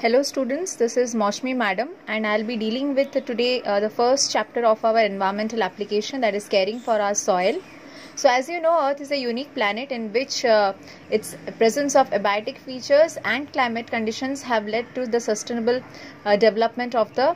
Hello students, this is Maushmi madam and I'll be dealing with today the first chapter of our environmental application, that is caring for our soil. So as you know, Earth is a unique planet in which its presence of abiotic features and climate conditions have led to the sustainable development of the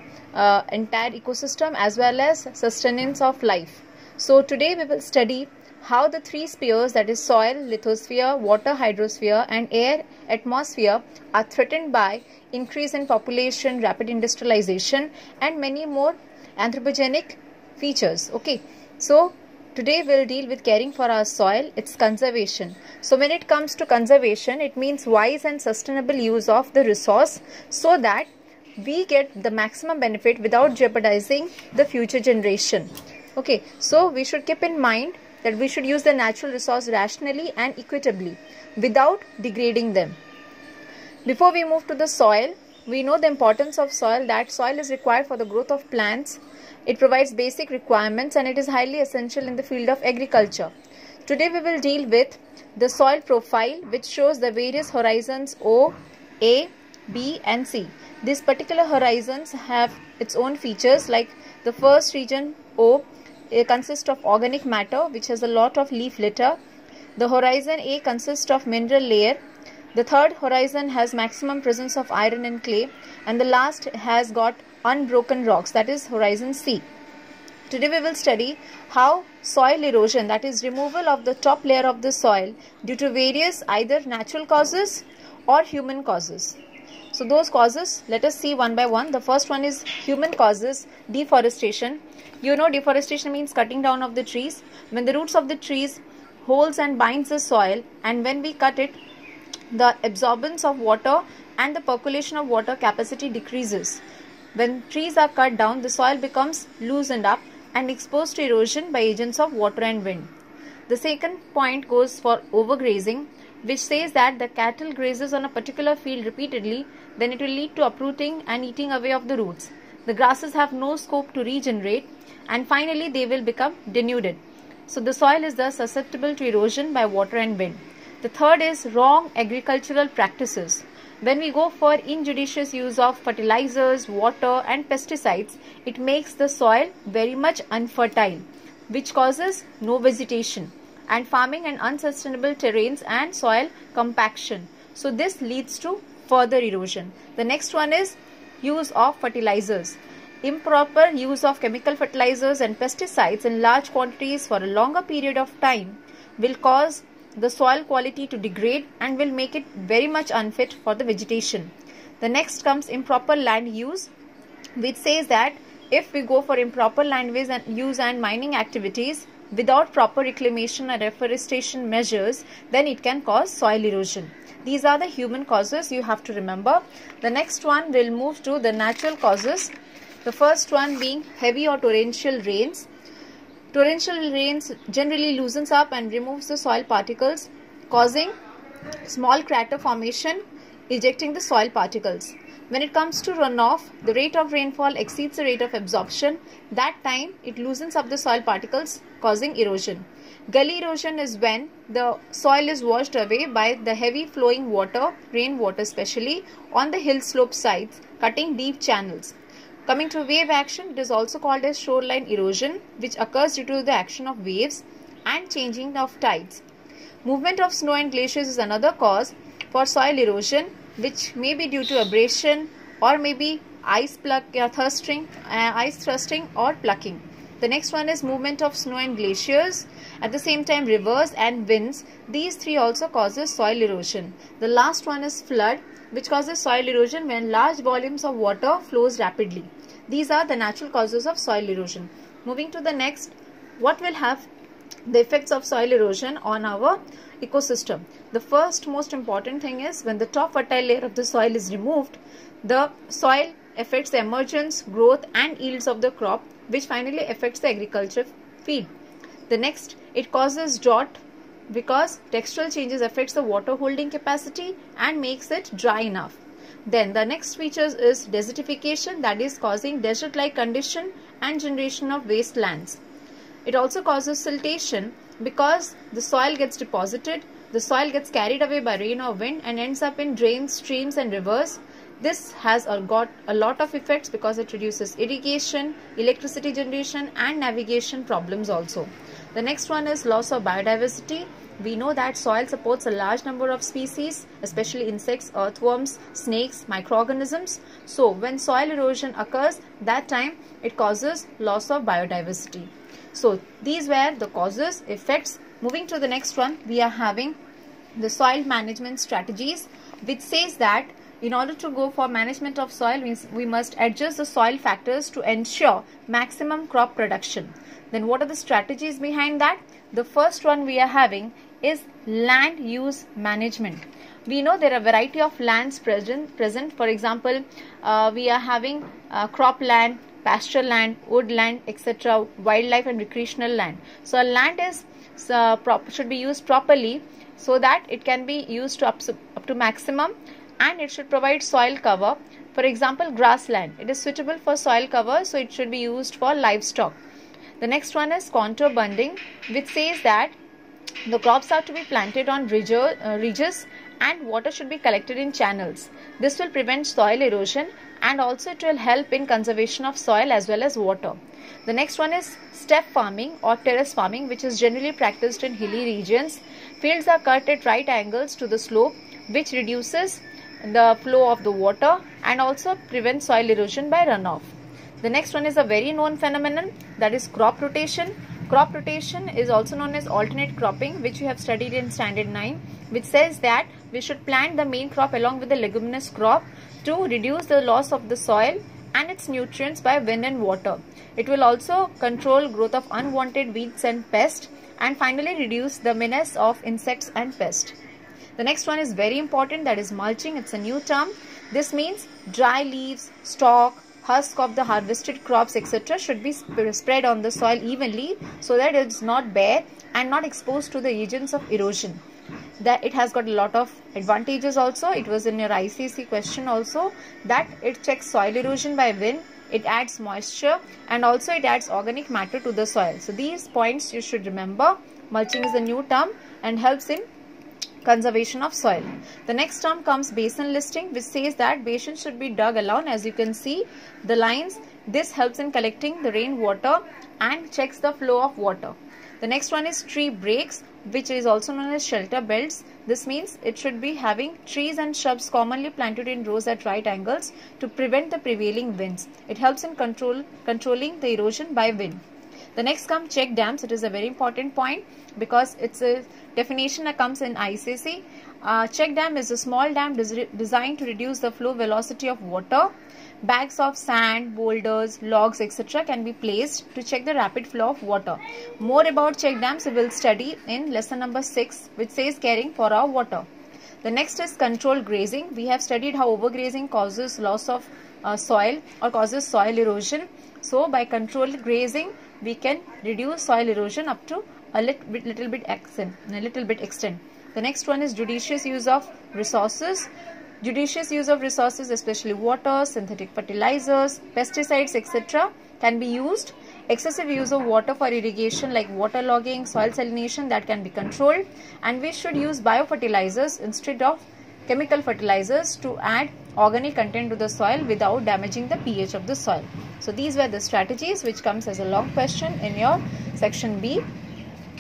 entire ecosystem as well as sustenance of life. So today we will study how the three spheres, that is soil, lithosphere, water hydrosphere and air atmosphere, are threatened by increase in population, rapid industrialization and many more anthropogenic features. Okay, so today we'll deal with caring for our soil, its conservation. So when it comes to conservation, it means wise and sustainable use of the resource so that we get the maximum benefit without jeopardizing the future generation. Okay, so we should keep in mind that we should use the natural resource rationally and equitably without degrading them. Before we move to the soil, we know the importance of soil, that soil is required for the growth of plants. It provides basic requirements and it is highly essential in the field of agriculture. Today we will deal with the soil profile, which shows the various horizons O, A, B and C. These particular horizons have its own features, like the first region O consists of organic matter which has a lot of leaf litter. The horizon A consists of mineral layer. The third horizon has maximum presence of iron and clay, and the last has got unbroken rocks, that is horizon C. Today we will study how soil erosion, that is removal of the top layer of the soil due to various either natural causes or human causes. So those causes, let us see one by one. The first one is human causes, deforestation. You know, deforestation means cutting down of the trees. When the roots of the trees holds and binds the soil, and when we cut it, the absorbance of water and the percolation of water capacity decreases. When trees are cut down, the soil becomes loosened up and exposed to erosion by agents of water and wind. The second point goes for overgrazing, which says that the cattle grazes on a particular field repeatedly, then it will lead to uprooting and eating away of the roots. The grasses have no scope to regenerate, and finally they will become denuded. So the soil is thus susceptible to erosion by water and wind. The third is wrong agricultural practices. When we go for injudicious use of fertilizers, water and pesticides, it makes the soil very much unfertile, which causes no vegetation, and farming and unsustainable terrains and soil compaction. So this leads to further erosion. The next one is use of fertilizers. Improper use of chemical fertilizers and pesticides in large quantities for a longer period of time will cause the soil quality to degrade and will make it very much unfit for the vegetation. The next comes improper land use, which says that if we go for improper land use and mining activities without proper reclamation and reforestation measures, then it can cause soil erosion. These are the human causes you have to remember. The next one will move to the natural causes. The first one being heavy or torrential rains. Torrential rains generally loosens up and removes the soil particles, causing small crater formation, ejecting the soil particles. When it comes to runoff, the rate of rainfall exceeds the rate of absorption. That time it loosens up the soil particles, causing erosion. Gully erosion is when the soil is washed away by the heavy flowing water, rainwater especially, on the hill slope sides, cutting deep channels. Coming to wave action, it is also called as shoreline erosion, which occurs due to the action of waves and changing of tides. Movement of snow and glaciers is another cause for soil erosion, which may be due to abrasion or maybe ice thrusting or plucking. The next one is movement of snow and glaciers. At the same time, rivers and winds. These three also causes soil erosion. The last one is flood, which causes soil erosion when large volumes of water flows rapidly. These are the natural causes of soil erosion. Moving to the next, what will have the effects of soil erosion on our ecosystem? The first most important thing is when the top fertile layer of the soil is removed, the soil affects the emergence, growth and yields of the crop, which finally affects the agriculture field. The next, it causes drought because textural changes affects the water holding capacity and makes it dry enough. Then the next feature is desertification, that is causing desert-like condition and generation of wastelands. It also causes siltation because the soil gets deposited, the soil gets carried away by rain or wind and ends up in drains, streams and rivers. This has got a lot of effects because it reduces irrigation, electricity generation and navigation problems also. The next one is loss of biodiversity. We know that soil supports a large number of species, especially insects, earthworms, snakes, microorganisms. So when soil erosion occurs, that time it causes loss of biodiversity. So these were the causes, effects. Moving to the next one, we are having the soil management strategies, which says that in order to go for management of soil, we must adjust the soil factors to ensure maximum crop production. Then what are the strategies behind that? The first one we are having is land use management. We know there are a variety of lands present. For example, we are having crop land, pasture land, wood land, etc., wildlife and recreational land. So a land is should be used properly so that it can be used up to maximum, and it should provide soil cover. For example, grassland, it is suitable for soil cover, so it should be used for livestock. The next one is contour bunding, which says that the crops are to be planted on ridges and water should be collected in channels. This will prevent soil erosion and also it will help in conservation of soil as well as water. The next one is step farming or terrace farming, which is generally practiced in hilly regions. Fields are cut at right angles to the slope, which reduces the flow of the water and also prevents soil erosion by runoff. The next one is a very known phenomenon, that is crop rotation. Crop rotation is also known as alternate cropping, which we have studied in standard 9, which says that we should plant the main crop along with the leguminous crop to reduce the loss of the soil and its nutrients by wind and water. It will also control growth of unwanted weeds and pests, and finally reduce the menace of insects and pests. The next one is very important, that is mulching. It's a new term. This means dry leaves, stalk, husk of the harvested crops, etc. should be spread on the soil evenly so that it is not bare and not exposed to the agents of erosion. That it has got a lot of advantages also. It was in your ICSE question also, that it checks soil erosion by wind, it adds moisture, and also it adds organic matter to the soil. So these points you should remember. Mulching is a new term and helps in conservation of soil. The next term comes basin listing, which says that basins should be dug along, as you can see the lines. This helps in collecting the rainwater and checks the flow of water. The next one is tree breaks, which is also known as shelter belts. This means it should be having trees and shrubs commonly planted in rows at right angles to prevent the prevailing winds. It helps in controlling the erosion by wind. The next comes check dams. It is a very important point because it's a definition that comes in ICSE. Check dam is a small dam designed to reduce the flow velocity of water. Bags of sand, boulders, logs, etc. can be placed to check the rapid flow of water. More about check dams we will study in lesson number 6, which says caring for our water. The next is controlled grazing. We have studied how overgrazing causes loss of soil or causes soil erosion. So by controlled grazing, we can reduce soil erosion up to a little bit extent. The next one is judicious use of resources. Judicious use of resources, especially water, synthetic fertilizers, pesticides, etc. can be used. Excessive use of water for irrigation like waterlogging, soil salination, that can be controlled. And we should use biofertilizers instead of chemical fertilizers to add organic content to the soil without damaging the pH of the soil. So these were the strategies, which comes as a long question in your section B.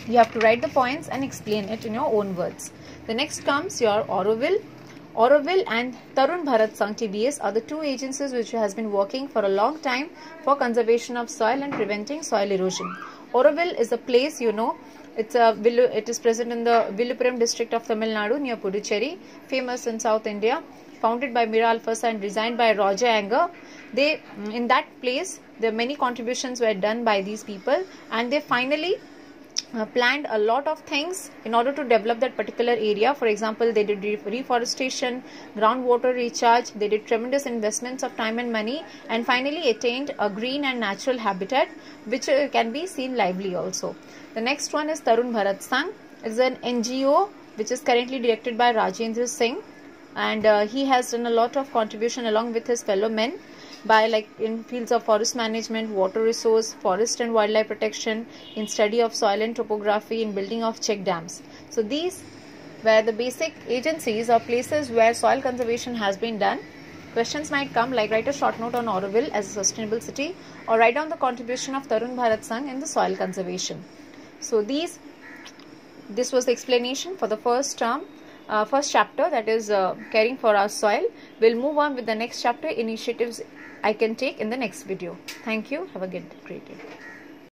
You have to write the points and explain it in your own words. The next comes your Auroville. Auroville and Tarun Bharat Sangh TBS are the two agencies which has been working for a long time for conservation of soil and preventing soil erosion. Auroville is a place, you know, it is present in the Villupuram district of Tamil Nadu near Puducherry, famous in South India, founded by Mira Alfassa and designed by Roger Anger. In that place, there many contributions were done by these people, and they finally planned a lot of things in order to develop that particular area. For example, they did reforestation, groundwater recharge, they did tremendous investments of time and money, and finally attained a green and natural habitat which can be seen lively also. The next one is Tarun Bharat Sangh. It is an NGO which is currently directed by Rajendra Singh, and he has done a lot of contribution along with his fellow men by in fields of forest management, water resource, forest and wildlife protection, in study of soil and topography, in building of check dams. So these were the basic agencies or places where soil conservation has been done. Questions might come like write a short note on Auroville as a sustainable city, or write down the contribution of Tarun Bharat Sangh in the soil conservation. So this was the explanation for the first term, first chapter, that is caring for our soil. We'll move on with the next chapter, initiatives I can take, in the next video. Thank you. Have a great day.